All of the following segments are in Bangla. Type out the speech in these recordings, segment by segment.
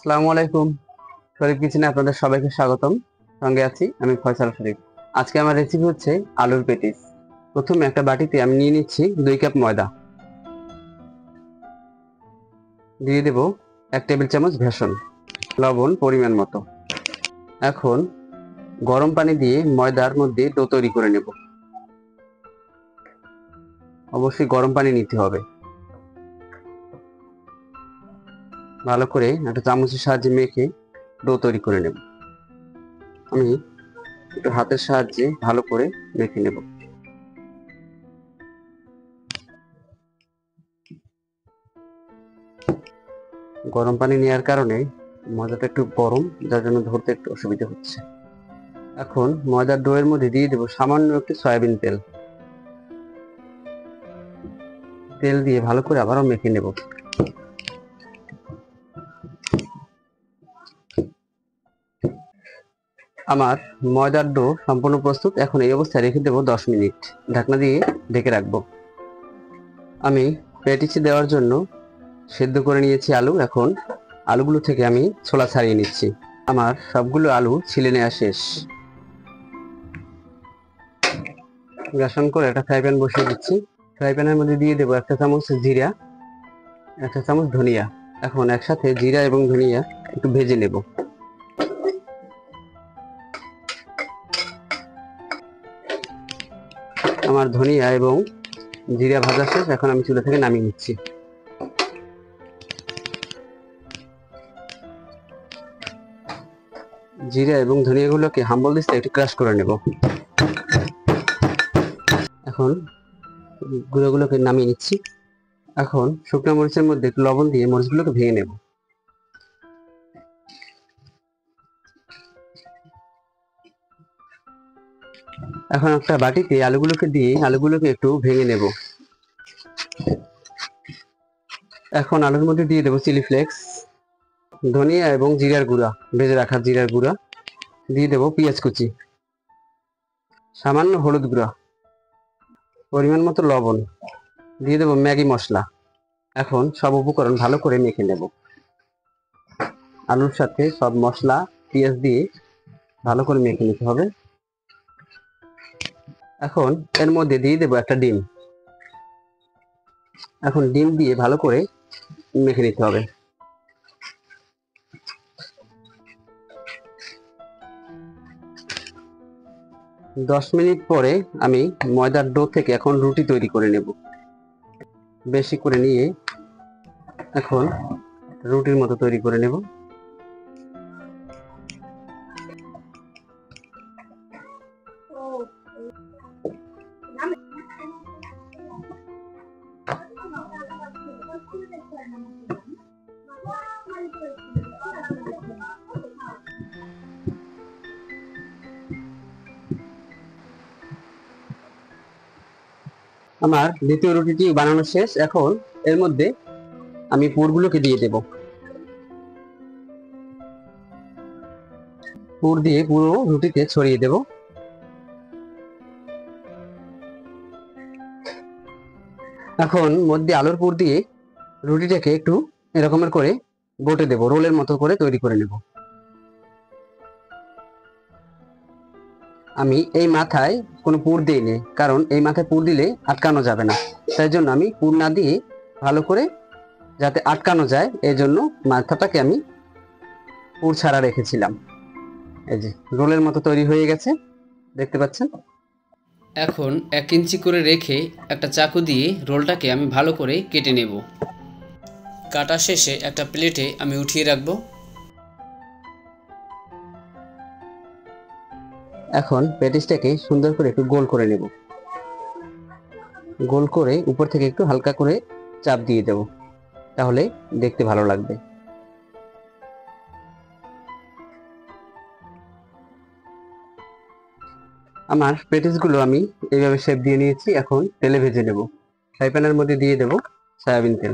আসসালামু আলাইকুম। শরীফ কিচেনে আপনাদের সবাইকে স্বাগতম। সঙ্গে আছি আমি ফয়সাল শরীফ। আজকে আমার রেসিপি হচ্ছে আলুর পেটিস। প্রথমে একটা বাটিতে আমি নিয়ে নিচ্ছি 2 কাপ ময়দা, দিয়ে দেব 1 টেবিল চামচ বেসন, লবণ পরিমাণ মতো। এখন গরম পানি দিয়ে ময়দার মধ্যে ডো তৈরি করে নেব। অবশ্যই গরম পানি নিতে হবে। ভালো করে একটা চামচের সাহায্যে মেখে ডো তৈরি করে নেব। আমি একটু হাতের সাহায্যে ভালো করে মেখে নেব। গরম পানি নেওয়ার কারণে ময়দাটা একটু গরম, যার জন্য ধরতে একটু অসুবিধা হচ্ছে। এখন ময়দার ডো এর মধ্যে দিয়ে দেব সামান্য একটু সয়াবিন তেল। তেল দিয়ে ভালো করে আবারও মেখে নেব। আমার ময়দার ডো সম্পূর্ণ প্রস্তুত। এখন এই অবস্থায় রেখে দেব 10 মিনিট। ঢাকনা দিয়ে ঢেকে রাখবো। আমি পেটিসে দেওয়ার জন্য সেদ্ধ করে নিয়েছি আলু। এখন আলুগুলো থেকে আমি ছোলা ছাড়িয়ে নিচ্ছি। আমার সবগুলো আলু ছিলে নেওয়া শেষ। গ্যাস অন করে একটা ফ্রাই প্যান বসিয়ে দিচ্ছি। ফ্রাই প্যানের মধ্যে দিয়ে দেবো 1 চামচ জিরা, 1 চামচ ধনিয়া। এখন একসাথে জিরা এবং ধনিয়া একটু ভেজে নেব। আমার ধনিয়া এবং জিরা ভাজা শেষ। এখন আমি চুলা থেকে নামিয়ে নিচ্ছি। জিরা এবং ধনিয়াগুলোকে হাম্বল দিস্তায় একটু ক্রাশ করে নেব। এখন গুঁড়োগুলোকে নামিয়ে নিচ্ছি। এখন শুকনো মরিচের মধ্যে একটু লবণ দিয়ে মরিচগুলোকে ভেঙে নেব। এখন একটা বাটিতে আলুগুলোকে দিয়ে আলুগুলোকে একটু ভেঙে নেব। এখন আলুর মধ্যে দিয়ে দেবো চিলি ফ্লেক্স, ধনিয়া এবং জিরার গুঁড়া, ভেজে রাখা জিরার গুঁড়া, দিয়ে দেবো পেঁয়াজ কুচি, সামান্য হলুদ গুঁড়া, পরিমাণ মতো লবণ, দিয়ে দেবো ম্যাগি মশলা। এখন সব উপকরণ ভালো করে মেখে নেব। আলুর সাথে সব মশলা পেঁয়াজ দিয়ে ভালো করে মেখে নিতে হবে। এখন এর মধ্যে দিয়ে দেবো একটা ডিম। এখন ডিম দিয়ে ভালো করে মেখে নিতে হবে। দশ মিনিট পরে আমি ময়দার ডো থেকে এখন রুটি তৈরি করে নেব। বেশি করে নিয়ে এখন রুটির মতো তৈরি করে নেব। আমার দ্বিতীয় রুটিটি বানানো শেষ। এখন এর মধ্যে আমি পুরগুলোকে দিয়ে দেব। পুর দিয়ে পুরো রুটিতে ছড়িয়ে দেব। এখন মধ্যে আলুর পুর দিয়ে রুটিটাকে একটু এরকমের করে গটে দেব, রোলের মতো করে তৈরি করে নেব। আমি এই মাথায় কোনো পুর দিইনি, কারণ এই মাথায় পুর দিলে আটকানো যাবে না। তাই জন্য আমি পুর না দিয়ে ভালো করে যাতে আটকানো যায় এই জন্য মাথাটাকে আমি পুর ছাড়া রেখেছিলাম। এই যে রোলের মতো তৈরি হয়ে গেছে, দেখতে পাচ্ছেন। এখন 1 ইঞ্চি করে রেখে একটা চাকু দিয়ে রোলটাকে আমি ভালো করে কেটে নেব। কাটা শেষে একটা প্লেটে আমি উঠিয়ে রাখবো। এখন প্যাটিসটাকে সুন্দর করে একটু গোল করে নেব। গোল করে উপর থেকে একটু হালকা করে চাপ দিয়ে দেব, তাহলে দেখতে ভালো লাগবে। আমার প্যাটিসগুলো আমি এইভাবে শেপ দিয়ে নিয়েছি। এখন তেলে ভেজে নেব। ফ্রাই প্যানের মধ্যে দিয়ে দেব সয়াবিন তেল।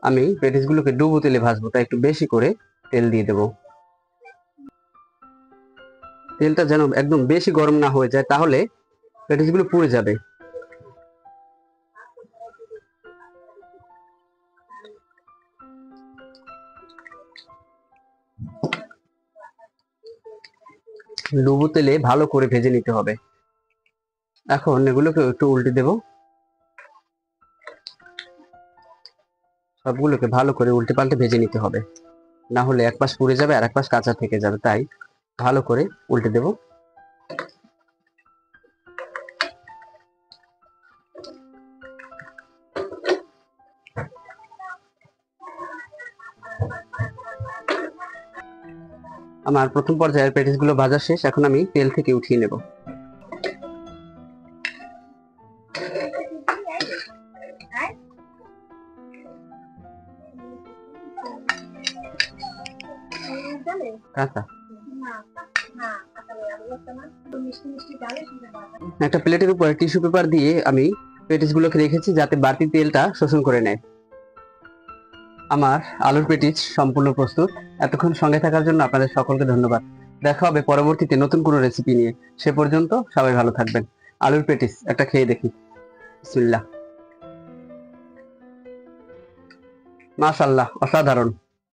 আমি প্যাটিসগুলোকে ডুবো তেলে ভাজবো, তাই একটু বেশি করে তেল দিয়ে দেব। তেলটা যেন একদম বেশি গরম না হয়ে যায়, তাহলে প্যাটিসগুলো পুড়ে যাবে। ডুবো তেলে ভালো করে ভেজে নিতে হবে। এখন এগুলোকে একটু উল্টে দেব, সবগুলোকে ভালো করে উল্টে পাল্টে ভেজে নিতে হবে, না হলে এক পাশ পুড়ে যাবে আর এক পাশ কাঁচা থেকে যাবে। তাই ভালো করে উল্টে দেব। আমার প্রথম পর্যায়ের পেটিসগুলো ভাজা শেষ, এখন আমি তেল থেকে উঠিয়ে নেব। কাঁচা একটা প্লেটের উপরে টিস্যু পেপার দিয়ে আমি পেটিসগুলোকে রেখেছি যাতে বাড়তি তেলটা শোষণ করে নেয়। আমার আলুর পেটিস সম্পূর্ণ প্রস্তুত। এতক্ষণ সঙ্গে থাকার জন্য আপনাদের সকলকে ধন্যবাদ। দেখা হবে পরবর্তীতে নতুন কোনো রেসিপি নিয়ে। সে পর্যন্ত সবাই ভালো থাকবেন। আলুর পেটিস একটা খেয়ে দেখি। বিসমিল্লাহ। মাশাআল্লাহ, অসাধারণ।